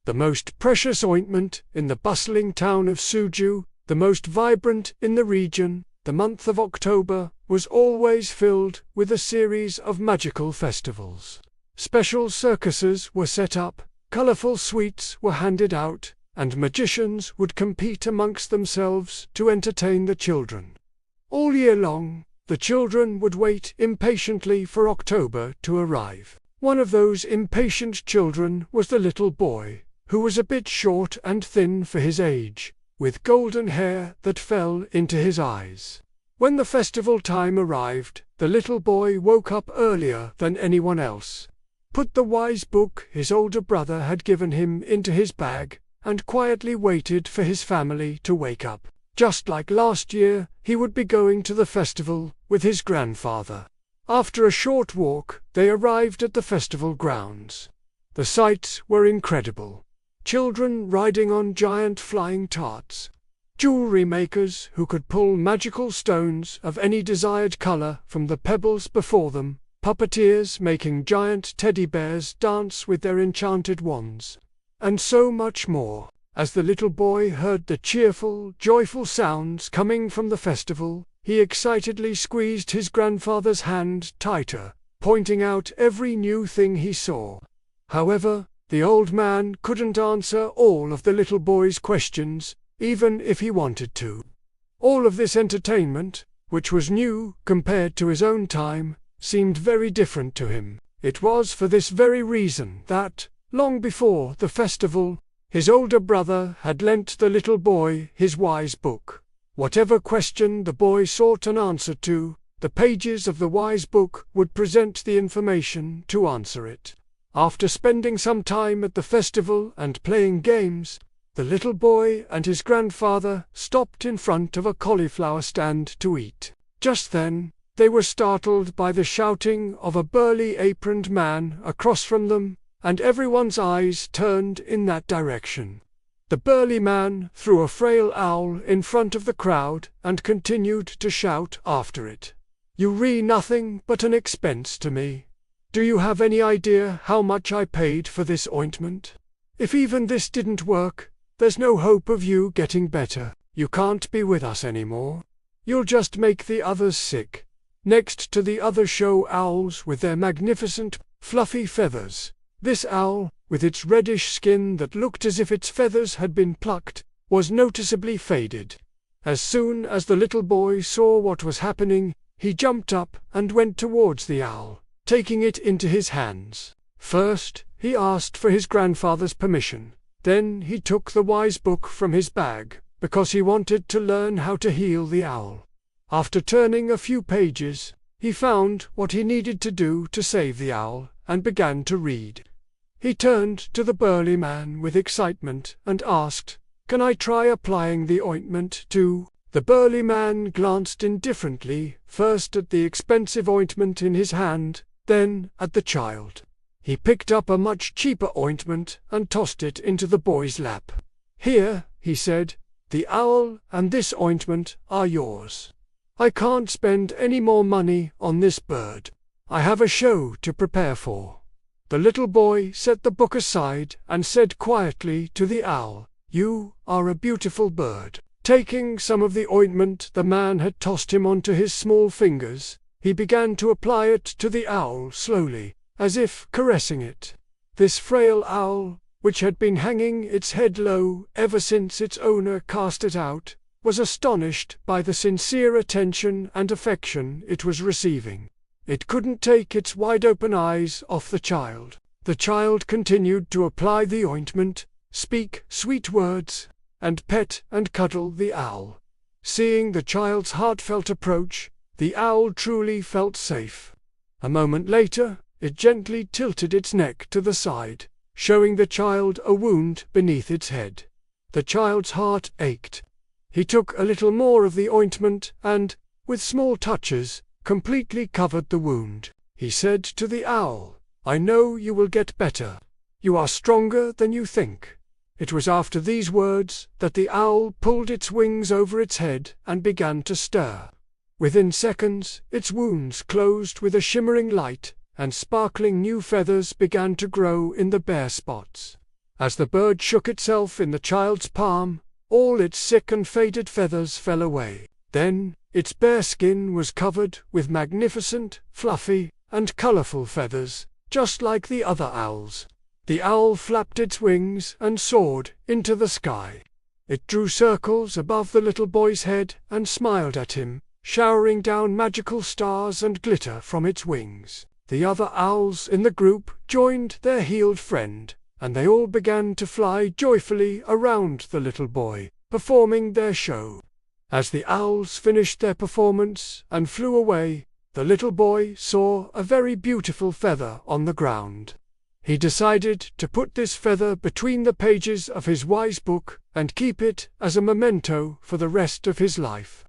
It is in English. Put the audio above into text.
the most precious ointment in the bustling town of Suju, the most vibrant in the region. The month of October was always filled with a series of magical festivals. Special circuses were set up, colorful sweets were handed out, and magicians would compete amongst themselves to entertain the children. All year long, the children would wait impatiently for October to arrive. One of those impatient children was the little boy, who was a bit short and thin for his age, with golden hair that fell into his eyes. When the festival time arrived, the little boy woke up earlier than anyone else, put the wise book his older brother had given him into his bag, and quietly waited for his family to wake up. Just like last year, he would be going to the festival with his grandfather. After a short walk, they arrived at the festival grounds. The sights were incredible. Children riding on giant flying tarts, jewelry makers who could pull magical stones of any desired color from the pebbles before them, puppeteers making giant teddy bears dance with their enchanted wands, and so much more. As the little boy heard the cheerful, joyful sounds coming from the festival, he excitedly squeezed his grandfather's hand tighter, pointing out every new thing he saw. However, the old man couldn't answer all of the little boy's questions, even if he wanted to. All of this entertainment, which was new compared to his own time, seemed very different to him. It was for this very reason that, long before the festival, his older brother had lent the little boy his wise book. Whatever question the boy sought an answer to, the pages of the wise book would present the information to answer it. After spending some time at the festival and playing games, the little boy and his grandfather stopped in front of a cauliflower stand to eat. Just then, they were startled by the shouting of a burly aproned man across from them, and everyone's eyes turned in that direction. The burly man threw a frail owl in front of the crowd and continued to shout after it. "You re nothing but an expense to me. Do you have any idea how much I paid for this ointment? If even this didn't work, there's no hope of you getting better. You can't be with us anymore. You'll just make the others sick." Next to the other show owls with their magnificent, fluffy feathers, this owl, with its reddish skin that looked as if its feathers had been plucked, was noticeably faded. As soon as the little boy saw what was happening, he jumped up and went towards the owl, taking it into his hands. First, he asked for his grandfather's permission. Then he took the wise book from his bag, because he wanted to learn how to heal the owl. After turning a few pages, he found what he needed to do to save the owl, and began to read. He turned to the burly man with excitement and asked, "Can I try applying the ointment too?" The burly man glanced indifferently, first at the expensive ointment in his hand, then at the child. He picked up a much cheaper ointment and tossed it into the boy's lap. "Here," he said, "the owl and this ointment are yours. I can't spend any more money on this bird. I have a show to prepare for." The little boy set the book aside and said quietly to the owl, "You are a beautiful bird." Taking some of the ointment the man had tossed him onto his small fingers, he began to apply it to the owl slowly, as if caressing it. This frail owl, which had been hanging its head low ever since its owner cast it out, was astonished by the sincere attention and affection it was receiving. It couldn't take its wide-open eyes off the child. The child continued to apply the ointment, speak sweet words, and pet and cuddle the owl. Seeing the child's heartfelt approach, the owl truly felt safe. A moment later, it gently tilted its neck to the side, showing the child a wound beneath its head. The child's heart ached. He took a little more of the ointment and, with small touches, completely covered the wound. He said to the owl, "I know you will get better. You are stronger than you think." It was after these words that the owl pulled its wings over its head and began to stir. Within seconds, its wounds closed with a shimmering light, and sparkling new feathers began to grow in the bare spots. As the bird shook itself in the child's palm, all its sick and faded feathers fell away. Then, its bare skin was covered with magnificent, fluffy, and colorful feathers, just like the other owls. The owl flapped its wings and soared into the sky. It drew circles above the little boy's head and smiled at him, showering down magical stars and glitter from its wings. The other owls in the group joined their healed friend, and they all began to fly joyfully around the little boy, performing their show. As the owls finished their performance and flew away, the little boy saw a very beautiful feather on the ground. He decided to put this feather between the pages of his wise book and keep it as a memento for the rest of his life.